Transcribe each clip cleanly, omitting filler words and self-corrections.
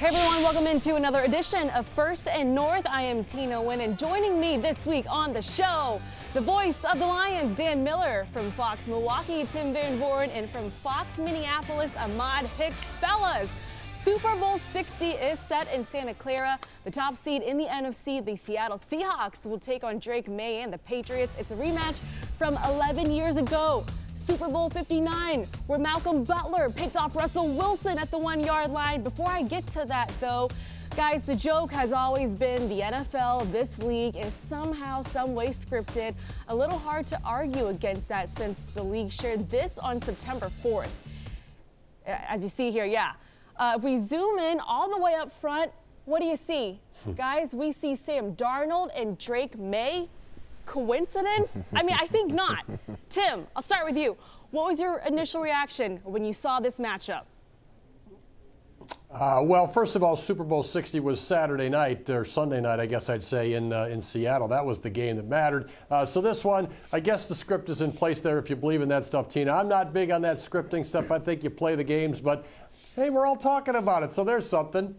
Hey everyone, welcome into another edition of First and North. I am Tina Wynn, and joining me this week on the show, the voice of the Lions, Dan Miller, from Fox Milwaukee, Tim Van Voren, and from Fox Minneapolis, Ahmad Hicks. Fellas, Super Bowl 60 is set in Santa Clara. The top seed in the NFC, the Seattle Seahawks, will take on Drake May and the Patriots. It's a rematch from 11 years ago. Super Bowl 59, where Malcolm Butler picked off Russell Wilson at the 1-yard line. Before I get to that, though, guys, the joke has always been the NFL, this league, is somehow, some way scripted. A little hard to argue against that since the league shared this on September 4th. As you see here, yeah. If we zoom in all the way up front, what do you see? Guys, we see Sam Darnold and Drake May. Coincidence? I mean, I think not. Tim, I'll start with you. What was your initial reaction when you saw this matchup? Well, first of all, Super Bowl 60 was Saturday night, or Sunday night, I guess I'd say, in Seattle. That was the game that mattered. So this one, I guess the script is in place there if you believe in that stuff, Tina. I'm not big on that scripting stuff. I think you play the games, but hey, we're all talking about it, so there's something.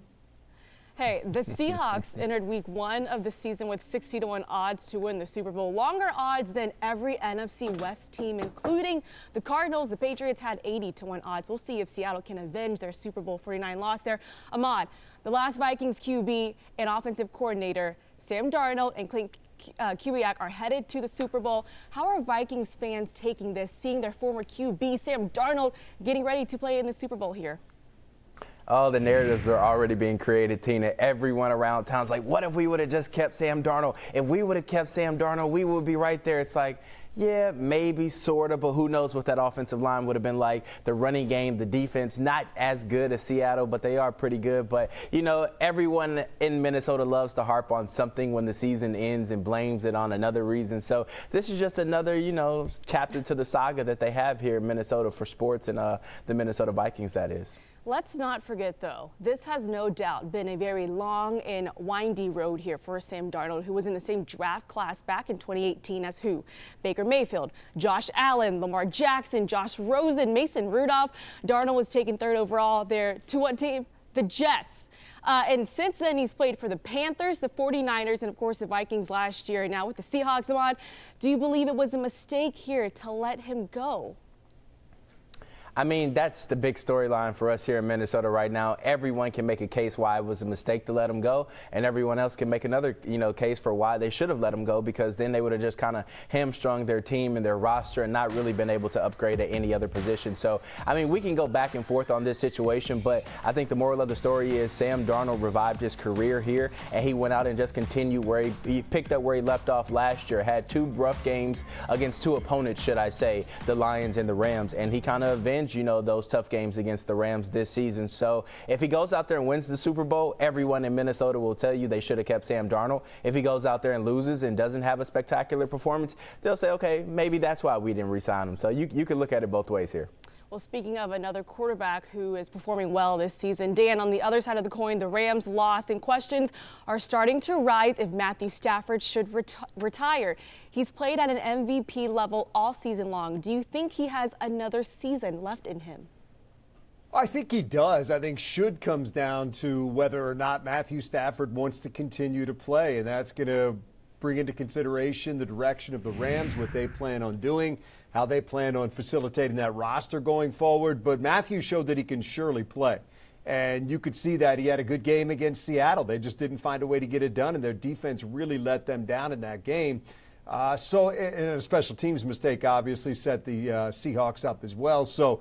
Hey, the Seahawks entered week 1 of the season with 60-1 odds to win the Super Bowl. Longer odds than every NFC West team, including the Cardinals. The Patriots had 80-1 odds. We'll see if Seattle can avenge their Super Bowl 49 loss there. Ahmad, the last Vikings QB and offensive coordinator, Sam Darnold and Clint Kubiak, are headed to the Super Bowl. How are Vikings fans taking this, seeing their former QB, Sam Darnold, getting ready to play in the Super Bowl here? Oh, the narratives are already being created, Tina. Everyone around town's like, what if we would have just kept Sam Darnold? If we would have kept Sam Darnold, we would be right there. It's like, yeah, maybe, sort of, but who knows what that offensive line would have been like. The running game, the defense, not as good as Seattle, but they are pretty good. But, you know, everyone in Minnesota loves to harp on something when the season ends and blames it on another reason. So this is just another, you know, chapter to the saga that they have here in Minnesota for sports and the Minnesota Vikings, that is. Let's not forget, though, this has no doubt been a very long and windy road here for Sam Darnold, who was in the same draft class back in 2018 as who? Baker Mayfield, Josh Allen, Lamar Jackson, Josh Rosen, Mason Rudolph. Darnold was taken 3rd overall there to what team? The Jets. And since then, he's played for the Panthers, the 49ers, and, of course, the Vikings last year. Now with the Seahawks on, do you believe it was a mistake here to let him go? I mean, that's the big storyline for us here in Minnesota right now. Everyone can make a case why it was a mistake to let him go, and everyone else can make another, you know, case for why they should have let him go, because then they would have just kind of hamstrung their team and their roster and not really been able to upgrade at any other position. So, I mean, we can go back and forth on this situation, but I think the moral of the story is Sam Darnold revived his career here, and he went out and just continued where he picked up where he left off last year. Had 2 rough games against 2 opponents, should I say, the Lions and the Rams, and he kind of avenged, you know, those tough games against the Rams this season. So if he goes out there and wins the Super Bowl, everyone in Minnesota will tell you they should have kept Sam Darnold. If he goes out there and loses and doesn't have a spectacular performance, they'll say, okay, maybe that's why we didn't re-sign him. So you can look at it both ways here. Well, speaking of another quarterback who is performing well this season, Dan, on the other side of the coin, the Rams lost, and questions are starting to rise if Matthew Stafford should retire. He's played at an MVP level all season long. Do you think he has another season left in him? I think he does. I think should comes down to whether or not Matthew Stafford wants to continue to play, and that's going to bring into consideration the direction of the Rams, what they plan on doing, how they plan on facilitating that roster going forward. But Matthew showed that he can surely play. And you could see that he had a good game against Seattle. They just didn't find a way to get it done, and their defense really let them down in that game. And a special teams mistake obviously set the Seahawks up as well. So,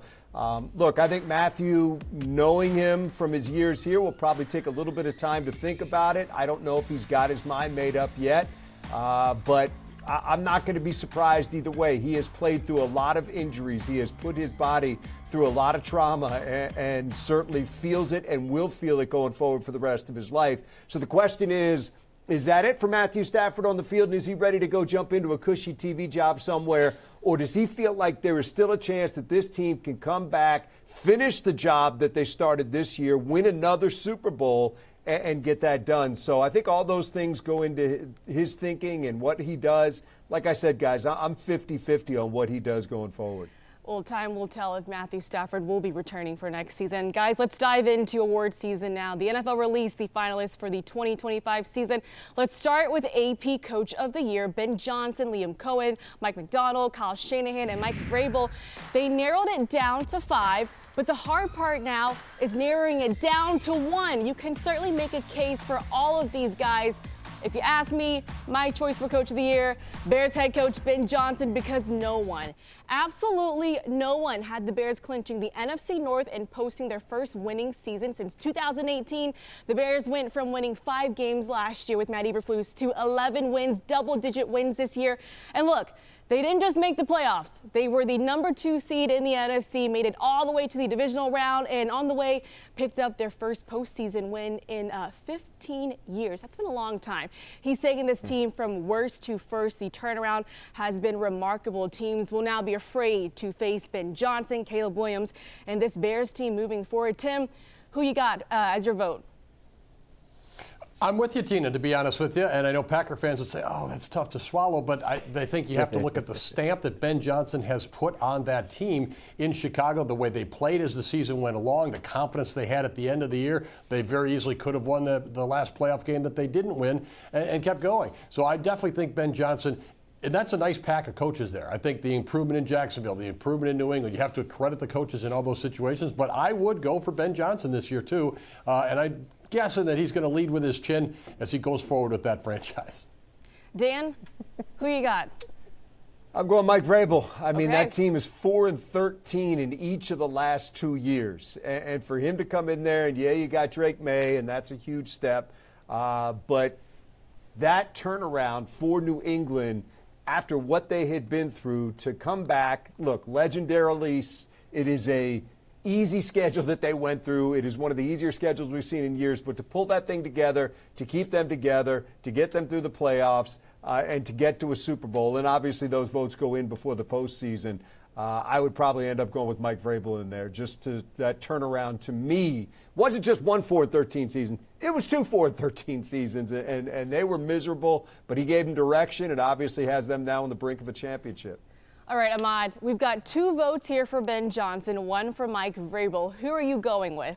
look, I think Matthew, knowing him from his years here, will probably take a little bit of time to think about it. I don't know if he's got his mind made up yet, but I'm not going to be surprised either way. He has played through a lot of injuries. He has put his body through a lot of trauma and certainly feels it and will feel it going forward for the rest of his life. So the question is that it for Matthew Stafford on the field, and is he ready to go jump into a cushy TV job somewhere? Or does he feel like there is still a chance that this team can come back, finish the job that they started this year, win another Super Bowl, and get that done? So I think all those things go into his thinking and what he does. Like I said, guys, I'm 50-50 on what he does going forward. Well, time will tell if Matthew Stafford will be returning for next season. Guys, let's dive into award season now. The NFL released the finalists for the 2025 season. Let's start with AP Coach of the Year, Ben Johnson, Liam Cohen, Mike McDonald, Kyle Shanahan, and Mike Vrabel. They narrowed it down to 5. But the hard part now is narrowing it down to 1. You can certainly make a case for all of these guys. If you ask me, my choice for Coach of the Year, Bears head coach Ben Johnson, because no one, absolutely no one had the Bears clinching the NFC North and posting their first winning season since 2018. The Bears went from winning 5 games last year with Matt Eberflus to 11 wins, double-digit wins this year. And look, they didn't just make the playoffs. They were the number 2 seed in the NFC, made it all the way to the divisional round, and on the way picked up their first postseason win in 15 years. That's been a long time. He's taken this team from worst to first. The turnaround has been remarkable. Teams will now be afraid to face Ben Johnson, Caleb Williams, and this Bears team moving forward. Tim, who you got as your vote? I'm with you, Tina, to be honest with you. And I know Packer fans would say, oh, that's tough to swallow. But I think you have to look at the stamp that Ben Johnson has put on that team in Chicago, the way they played as the season went along, the confidence they had at the end of the year. They very easily could have won the last playoff game that they didn't win and kept going. So I definitely think Ben Johnson, and that's a nice pack of coaches there. I think the improvement in Jacksonville, the improvement in New England, you have to credit the coaches in all those situations. But I would go for Ben Johnson this year, too. And I'm guessing that he's going to lead with his chin as he goes forward with that franchise. Dan, who you got? I'm going Mike Vrabel. I mean, Okay. that team is 4-13 in each of the last 2 years. And for him to come in there, and yeah, you got Drake May, and that's a huge step. But that turnaround for New England, after what they had been through, to come back, look, legendarily, it is a easy schedule that they went through. It is one of the easier schedules we've seen in years, but to pull that thing together, to keep them together, to get them through the playoffs, and to get to a Super Bowl, and obviously those votes go in before the postseason, I would probably end up going with Mike Vrabel in there. Just to that turnaround, to me, wasn't just one 4-13 season. It was 2 4-13 seasons, and they were miserable, but he gave them direction and obviously has them now on the brink of a championship. All right, Ahmad, we've got 2 votes here for Ben Johnson, 1 for Mike Vrabel. Who are you going with?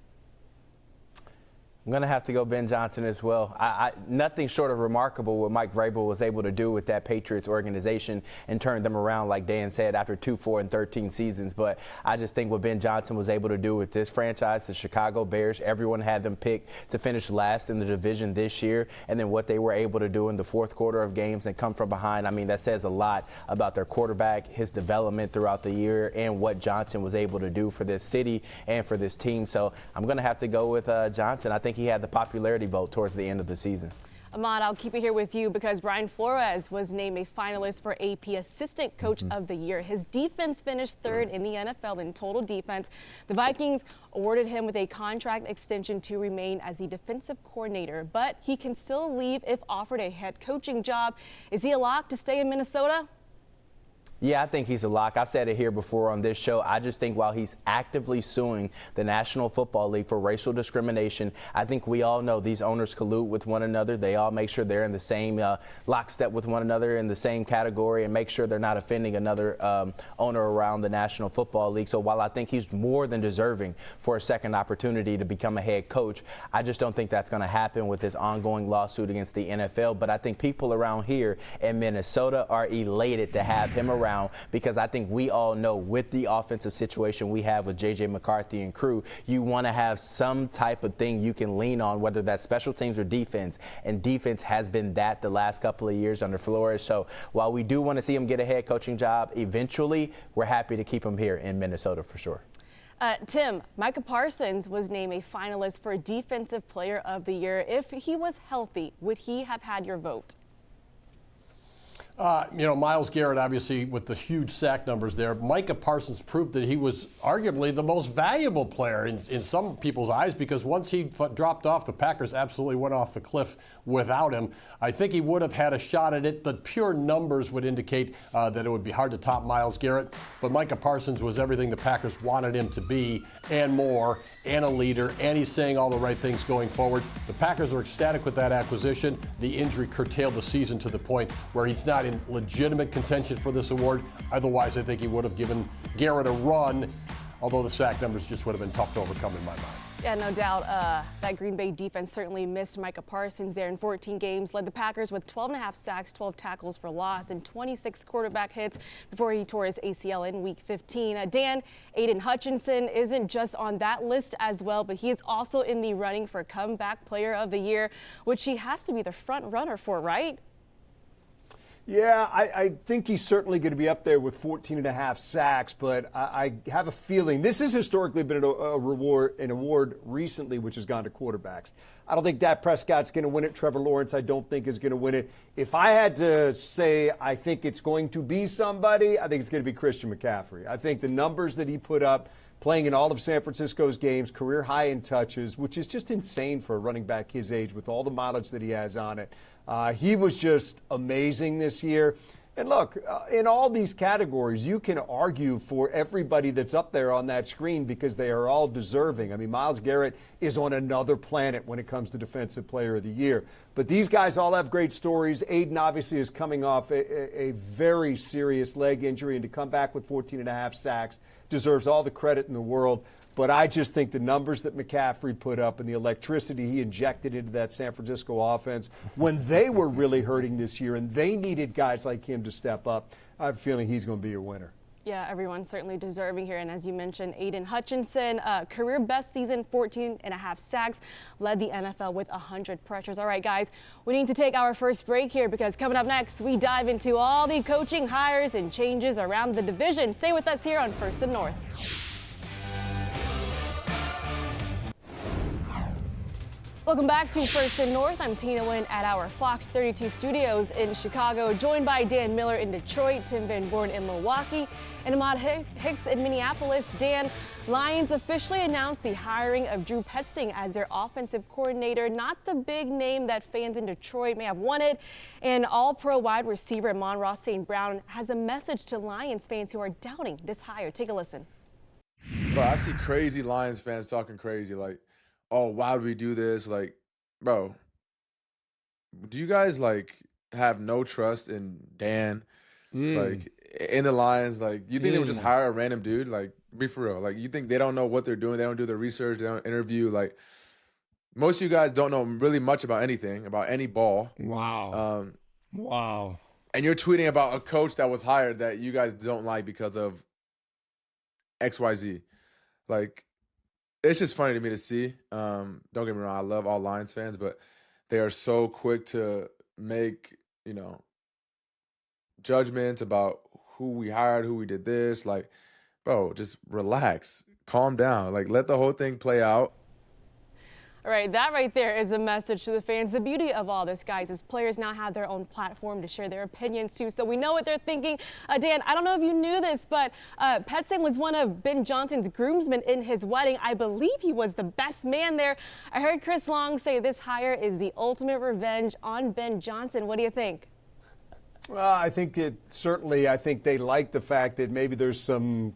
I'm going to have to go Ben Johnson as well. Nothing short of remarkable what Mike Vrabel was able to do with that Patriots organization and turn them around, like Dan said, after 2 4-13 seasons. But I just think what Ben Johnson was able to do with this franchise, the Chicago Bears, everyone had them picked to finish last in the division this year. And then what they were able to do in the fourth quarter of games and come from behind, I mean, that says a lot about their quarterback, his development throughout the year, and what Johnson was able to do for this city and for this team. So I'm going to have to go with Johnson. I think he had the popularity vote towards the end of the season. Ahmad, I'll keep it here with you because Brian Flores was named a finalist for AP Assistant Coach of the Year. His defense finished 3rd in the NFL in total defense. The Vikings awarded him with a contract extension to remain as the defensive coordinator, but he can still leave if offered a head coaching job. Is he a lock to stay in Minnesota? Yeah, I think he's a lock. I've said it here before on this show. I just think while he's actively suing the National Football League for racial discrimination, I think we all know these owners collude with one another. They all make sure they're in the same lockstep with one another in the same category and make sure they're not offending another owner around the National Football League. So while I think he's more than deserving for a second opportunity to become a head coach, I just don't think that's going to happen with this ongoing lawsuit against the NFL. But I think people around here in Minnesota are elated to have him around, because I think we all know with the offensive situation we have with J.J. McCarthy and crew, you want to have some type of thing you can lean on, whether that's special teams or defense. And defense has been that the last couple of years under Flores. So while we do want to see him get a head coaching job eventually, we're happy to keep him here in Minnesota for sure. Tim, Micah Parsons was named a finalist for Defensive Player of the Year. If he was healthy, would he have had your vote? Myles Garrett, obviously, with the huge sack numbers there. Micah Parsons proved that he was arguably the most valuable player in some people's eyes, because once he dropped off, the Packers absolutely went off the cliff without him. I think he would have had a shot at it. The pure numbers would indicate that it would be hard to top Myles Garrett. But Micah Parsons was everything the Packers wanted him to be and more, and a leader, and he's saying all the right things going forward. The Packers are ecstatic with that acquisition. The injury curtailed the season to the point where he's not not in legitimate contention for this award. Otherwise, I think he would have given Garrett a run, although the sack numbers just would have been tough to overcome in my mind. Yeah, no doubt. That Green Bay defense certainly missed Micah Parsons there in 14 games, led the Packers with 12.5 sacks, 12 tackles for loss, and 26 quarterback hits before he tore his ACL in Week 15. Dan, Aidan Hutchinson isn't just on that list as well, but he is also in the running for Comeback Player of the Year, which he has to be the front runner for, right? Yeah, I think he's certainly going to be up there with 14.5 sacks, but I have a feeling this has historically been an award recently which has gone to quarterbacks. I don't think Dak Prescott's going to win it. Trevor Lawrence, I don't think, is going to win it. If I had to say I think it's going to be somebody, I think it's going to be Christian McCaffrey. I think the numbers that he put up playing in all of San Francisco's games, career high in touches, which is just insane for a running back his age with all the mileage that he has on it. He was just amazing this year. And look, in all these categories, you can argue for everybody that's up there on that screen because they are all deserving. I mean, Myles Garrett is on another planet when it comes to Defensive Player of the Year. But these guys all have great stories. Aidan obviously is coming off a very serious leg injury, and to come back with 14.5 sacks deserves all the credit in the world. But I just think the numbers that McCaffrey put up and the electricity he injected into that San Francisco offense when they were really hurting this year and they needed guys like him to step up, I have a feeling he's going to be your winner. Yeah, everyone's certainly deserving here. And as you mentioned, Aidan Hutchinson, career best season, 14.5 sacks, led the NFL with 100 pressures. All right, guys, we need to take our first break here because coming up next, we dive into all the coaching hires and changes around the division. Stay with us here on First and North. Welcome back to First and North. I'm Tina Nguyen at our Fox 32 studios in Chicago, joined by Dan Miller in Detroit, Tim Van Born in Milwaukee, and Ahmad Hicks in Minneapolis. Dan, Lions officially announced the hiring of Drew Petzing as their offensive coordinator, not the big name that fans in Detroit may have wanted. And All-Pro wide receiver Amon-Ra St. Brown has a message to Lions fans who are doubting this hire. Take a listen. Bro, I see crazy Lions fans talking crazy like, oh, why would we do this? Like, bro, do you guys, like, have no trust in Dan? Like, in the Lions? Like, you think they would just hire a random dude? Like, be for real. Like, you think they don't know what they're doing? They don't do their research. They don't interview. Like, most of you guys don't know really much about anything, about any ball. Wow. Wow. And you're tweeting about a coach that was hired that you guys don't like because of XYZ. Like, it's just funny to me to see. Don't get me wrong, I love all Lions fans, but they are so quick to make, judgments about who we hired, who we did this. Like, bro, just relax, calm down. Like, let the whole thing play out. All right, that right there is a message to the fans. The beauty of all this, guys, is players now have their own platform to share their opinions too, so we know what they're thinking. Dan, I don't know if you knew this, but Petzing was one of Ben Johnson's groomsmen in his wedding. I believe he was the best man there. I heard Chris Long say this hire is the ultimate revenge on Ben Johnson. What do you think? Well, I think they like the fact that maybe there's some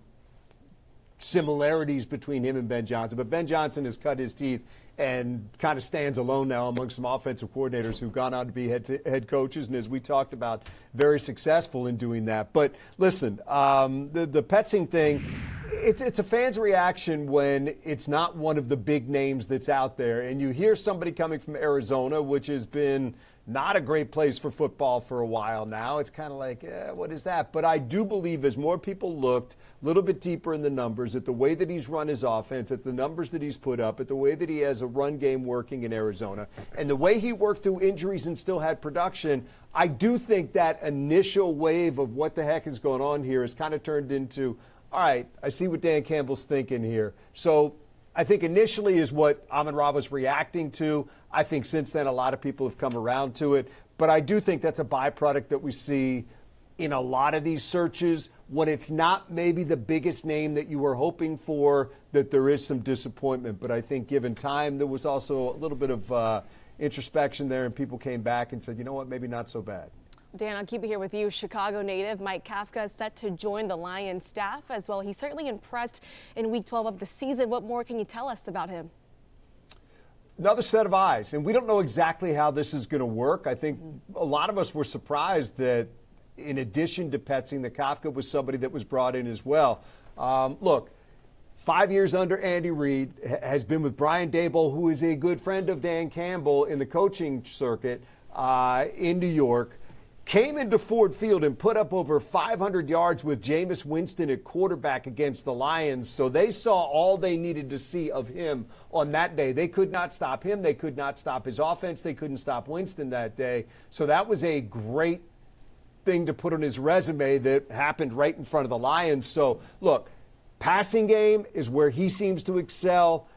similarities between him and Ben Johnson, but Ben Johnson has cut his teeth and kind of stands alone now among some offensive coordinators who've gone on to be head coaches, and as we talked about, very successful in doing that. But listen, the Petzing thing, it's a fan's reaction when it's not one of the big names that's out there, and you hear somebody coming from Arizona, which has been not a great place for football for a while now. It's kind of like, what is that? But I do believe as more people looked a little bit deeper in the numbers, at the way that he's run his offense, at the numbers that he's put up, at the way that he has a run game working in Arizona, and the way he worked through injuries and still had production, I do think that initial wave of what the heck is going on here has kind of turned into, all right, I see what Dan Campbell's thinking here. So I think initially is what Amon-Ra was reacting to. I think since then a lot of people have come around to it. But I do think that's a byproduct that we see in a lot of these searches when it's not maybe the biggest name that you were hoping for, that there is some disappointment. But I think given time, there was also a little bit of introspection there, and people came back and said, you know what, maybe not so bad. Dan, I'll keep it here with you. Chicago native Mike Kafka is set to join the Lions staff as well. He's certainly impressed in Week 12 of the season. What more can you tell us about him? Another set of eyes, and we don't know exactly how this is going to work. I think a lot of us were surprised that in addition to Petzing, that Kafka was somebody that was brought in as well. Look, 5 years under Andy Reid, has been with Brian Daboll, who is a good friend of Dan Campbell in the coaching circuit in New York. Came into Ford Field and put up over 500 yards with Jameis Winston at quarterback against the Lions. So they saw all they needed to see of him on that day. They could not stop him. They could not stop his offense. They couldn't stop Winston that day. So that was a great thing to put on his resume that happened right in front of the Lions. So, look, passing game is where he seems to excel,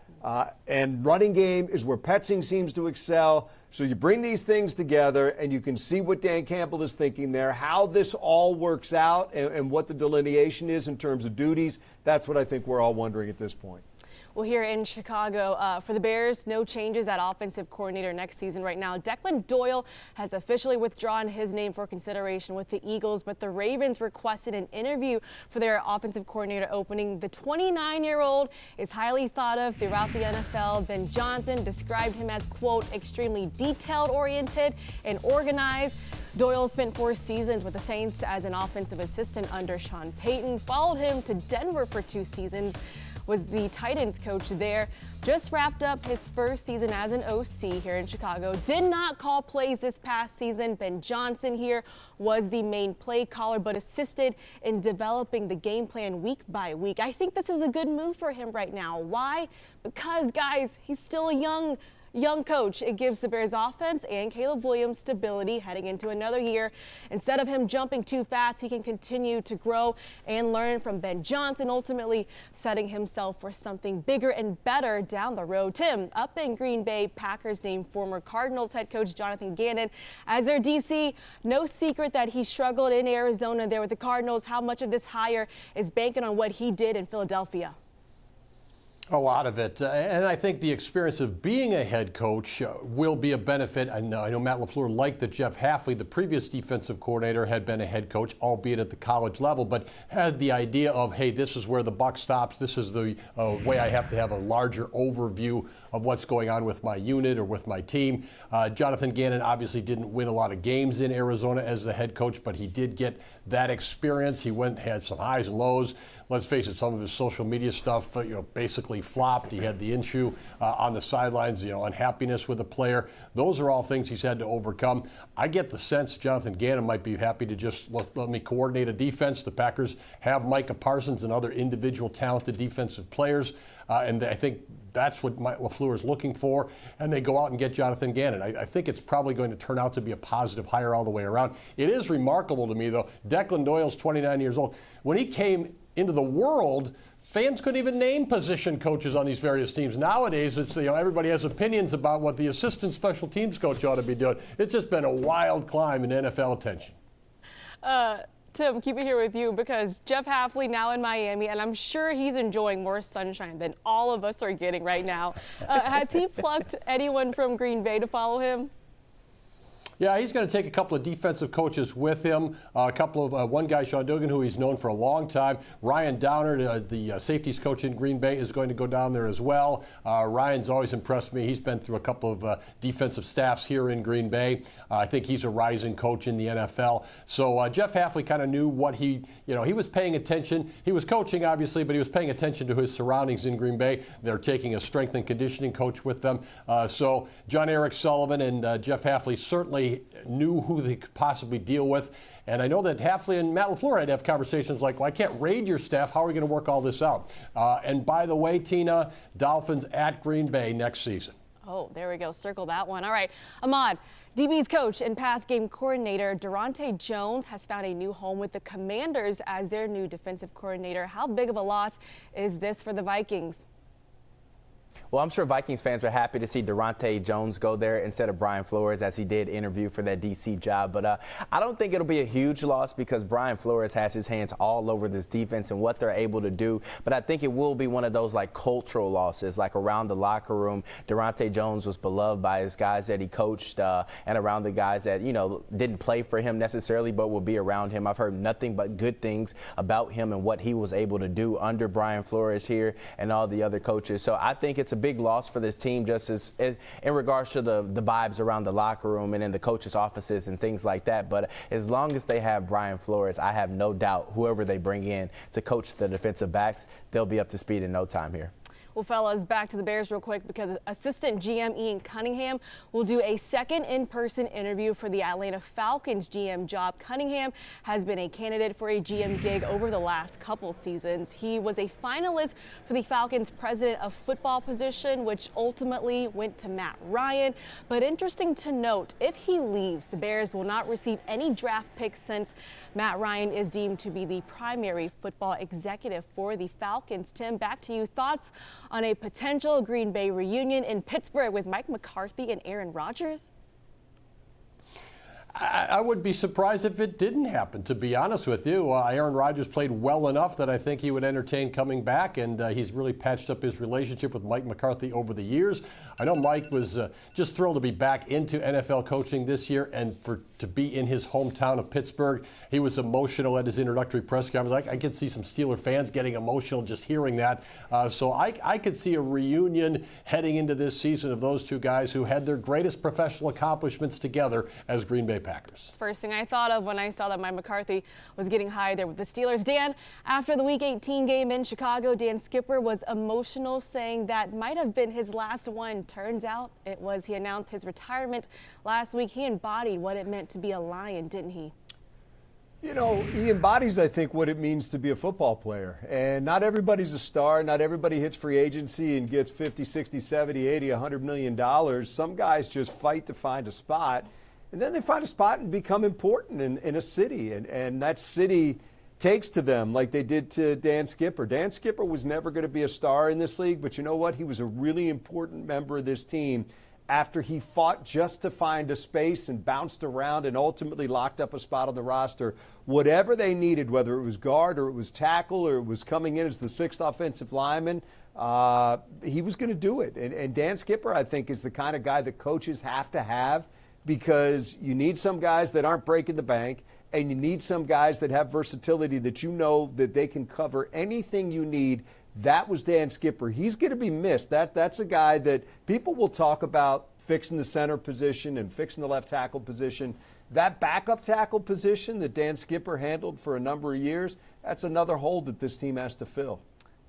and running game is where Petzing seems to excel. So you bring these things together, and you can see what Dan Campbell is thinking there, how this all works out, and what the delineation is in terms of duties. That's what I think we're all wondering at this point. Well, here in Chicago, for the Bears, no changes at offensive coordinator next season right now. Declan Doyle has officially withdrawn his name for consideration with the Eagles, but the Ravens requested an interview for their offensive coordinator opening. The 29-year-old is highly thought of throughout the NFL. Ben Johnson described him as, quote, extremely detailed-oriented and organized. Doyle spent 4 seasons with the Saints as an offensive assistant under Sean Payton, followed him to Denver for 2 seasons, was the Titans coach there. Just wrapped up his first season as an OC here in Chicago. Did not call plays this past season. Ben Johnson here was the main play caller, but assisted in developing the game plan week by week. I think this is a good move for him right now. Why? Because, guys, he's still a young coach. It gives the Bears offense and Caleb Williams stability heading into another year. Instead of him jumping too fast, he can continue to grow and learn from Ben Johnson, ultimately setting himself for something bigger and better down the road. Tim, up in Green Bay, Packers named former Cardinals head coach Jonathan Gannon as their DC. No secret that he struggled in Arizona there with the Cardinals. How much of this hire is banking on what he did in Philadelphia? A lot of it. And I think the experience of being a head coach will be a benefit. I know Matt LaFleur liked that Jeff Hafley, the previous defensive coordinator, had been a head coach, albeit at the college level, but had the idea of, hey, this is where the buck stops. This is the way I have to have a larger overview of what's going on with my unit or with my team. Jonathan Gannon obviously didn't win a lot of games in Arizona as the head coach, but he did get that experience. He had some highs and lows. Let's face it, some of his social media stuff, basically flopped. He had the issue on the sidelines, unhappiness with the player. Those are all things he's had to overcome. I get the sense Jonathan Gannon might be happy to just let me coordinate a defense. The Packers have Micah Parsons and other individual talented defensive players, and I think that's what LaFleur is looking for, and they go out and get Jonathan Gannon. I think it's probably going to turn out to be a positive hire all the way around. It is remarkable to me, though. Declan Doyle's 29 years old. When he came into the world, fans couldn't even name position coaches on these various teams. Nowadays, it's everybody has opinions about what the assistant special teams coach ought to be doing. It's just been a wild climb in NFL attention. Tim, keep it here with you because Jeff Hafley now in Miami, and I'm sure he's enjoying more sunshine than all of us are getting right now. Has he plucked anyone from Green Bay to follow him? Yeah, he's going to take a couple of defensive coaches with him. One guy, Sean Dugan, who he's known for a long time. Ryan Downer, the safeties coach in Green Bay, is going to go down there as well. Ryan's always impressed me. He's been through a couple of defensive staffs here in Green Bay. I think he's a rising coach in the NFL. So Jeff Hafley kind of knew what he was paying attention. He was coaching, obviously, but he was paying attention to his surroundings in Green Bay. They're taking a strength and conditioning coach with them. So John Eric Sullivan and Jeff Hafley certainly knew who they could possibly deal with. And I know that Hafley and Matt LaFleur had to have conversations like, well, I can't raid your staff. How are we going to work all this out? And by the way, Tina, Dolphins at Green Bay next season. Oh, there we go. Circle that one. All right. Ahmad, DB's coach and pass game coordinator Durante Jones has found a new home with the Commanders as their new defensive coordinator. How big of a loss is this for the Vikings? Well, I'm sure Vikings fans are happy to see Durante Jones go there instead of Brian Flores, as he did interview for that D.C. job. But I don't think it'll be a huge loss because Brian Flores has his hands all over this defense and what they're able to do. But I think it will be one of those like cultural losses, like around the locker room. Durante Jones was beloved by his guys that he coached and around the guys that, didn't play for him necessarily, but will be around him. I've heard nothing but good things about him and what he was able to do under Brian Flores here and all the other coaches. So I think it's a big loss for this team, just as in regards to the vibes around the locker room and in the coaches' offices and things like that. But as long as they have Brian Flores, I have no doubt whoever they bring in to coach the defensive backs, they'll be up to speed in no time here. Well, fellas, back to the Bears real quick, because assistant GM Ian Cunningham will do a second in-person interview for the Atlanta Falcons GM job. Cunningham has been a candidate for a GM gig over the last couple seasons. He was a finalist for the Falcons president of football position, which ultimately went to Matt Ryan. But interesting to note, if he leaves, the Bears will not receive any draft picks since Matt Ryan is deemed to be the primary football executive for the Falcons. Tim, back to you. Thoughts on a potential Green Bay reunion in Pittsburgh with Mike McCarthy and Aaron Rodgers? I would be surprised if it didn't happen, to be honest with you. Aaron Rodgers played well enough that I think he would entertain coming back, and he's really patched up his relationship with Mike McCarthy over the years. I know Mike was just thrilled to be back into NFL coaching this year and to be in his hometown of Pittsburgh. He was emotional at his introductory press conference. I could see some Steeler fans getting emotional just hearing that. So I could see a reunion heading into this season of those two guys who had their greatest professional accomplishments together as Green Bay Packers. First thing I thought of when I saw that Mike McCarthy was getting high there with the Steelers. Dan, after the Week 18 game in Chicago, Dan Skipper was emotional, saying that might have been his last one. Turns out it was. He announced his retirement last week. He embodied what it meant to be a Lion, didn't he? You know, he embodies, I think, what it means to be a football player. And not everybody's a star. Not everybody hits free agency and gets 50, 60, 70, 80, $100 million. Some guys just fight to find a spot. And then they find a spot and become important in a city. And that city takes to them like they did to Dan Skipper. Dan Skipper was never going to be a star in this league, but you know what? He was a really important member of this team after he fought just to find a space and bounced around and ultimately locked up a spot on the roster. Whatever they needed, whether it was guard or it was tackle or it was coming in as the sixth offensive lineman, he was going to do it. And Dan Skipper, I think, is the kind of guy that coaches have to have, because you need some guys that aren't breaking the bank, and you need some guys that have versatility that you know that they can cover anything you need. That was Dan Skipper. He's going to be missed. That's a guy that people will talk about fixing the center position and fixing the left tackle position. That backup tackle position that Dan Skipper handled for a number of years, that's another hole that this team has to fill.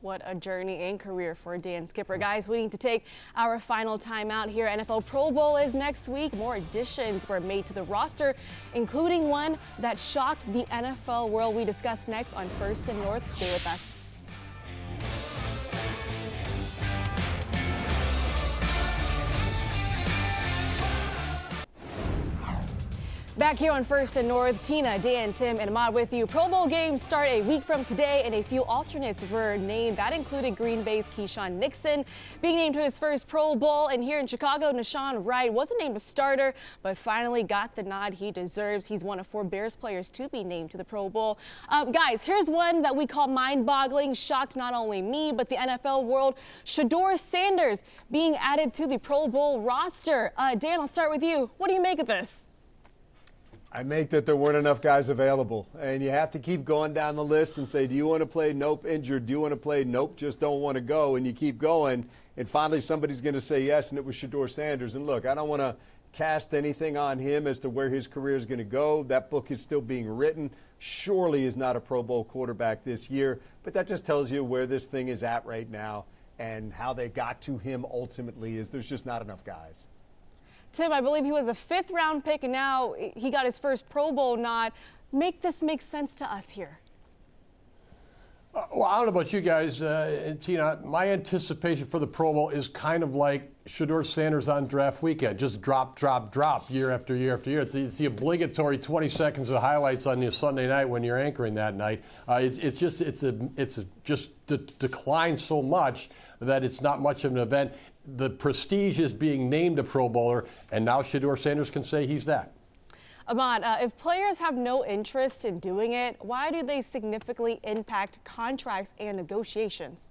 What a journey and career for Dan Skipper. Guys, we need to take our final timeout here. NFL Pro Bowl is next week. More additions were made to the roster, including one that shocked the NFL world. We discuss next on First and North. Stay with us. Back here on First and North, Tina, Dan, Tim, and Ahmad with you. Pro Bowl games start a week from today, and a few alternates were named. That included Green Bay's Keyshawn Nixon being named to his first Pro Bowl. And here in Chicago, Nashawn Wright wasn't named a starter, but finally got the nod he deserves. He's one of 4 Bears players to be named to the Pro Bowl. Guys, here's one that we call mind-boggling. Shocked not only me, but the NFL world. Shedeur Sanders being added to the Pro Bowl roster. Dan, I'll start with you. What do you make of this? I make that there weren't enough guys available. And you have to keep going down the list and say, do you want to play? Nope, injured. Do you want to play? Nope, just don't want to go. And you keep going. And finally somebody's going to say yes, and it was Shedeur Sanders. And look, I don't want to cast anything on him as to where his career is going to go. That book is still being written. Surely is not a Pro Bowl quarterback this year. But that just tells you where this thing is at right now, and how they got to him ultimately is there's just not enough guys. Tim, I believe he was a 5th-round pick, and now he got his first Pro Bowl nod. Make this make sense to us here. Well, I don't know about you guys, Tina. My anticipation for the Pro Bowl is kind of like Shedeur Sanders on draft weekend. Just drop, drop, drop year after year after year. It's the obligatory 20 seconds of highlights on your Sunday night when you're anchoring that night. It's just declined so much that it's not much of an event. The prestige is being named a Pro Bowler, and now Shedeur Sanders can say he's that. Ahmad, if players have no interest in doing it, why do they significantly impact contracts and negotiations?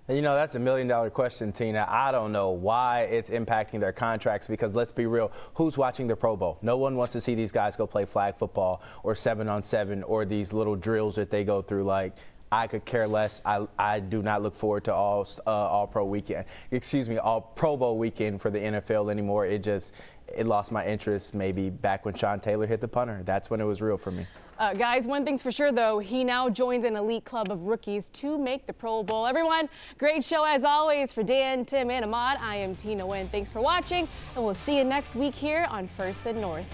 You know, that's $1 million question, Tina. I don't know why it's impacting their contracts, because let's be real, who's watching the Pro Bowl? No one wants to see these guys go play flag football or 7-on-7 or these little drills that they go through. Like, I could care less. I do not look forward to all Pro Bowl weekend for the NFL anymore. It lost my interest maybe back when Sean Taylor hit the punter. That's when it was real for me. Guys, one thing's for sure, though. He now joins an elite club of rookies to make the Pro Bowl. Everyone, great show as always. For Dan, Tim, and Ahmad, I am Tina Nguyen. Thanks for watching, and we'll see you next week here on First and North.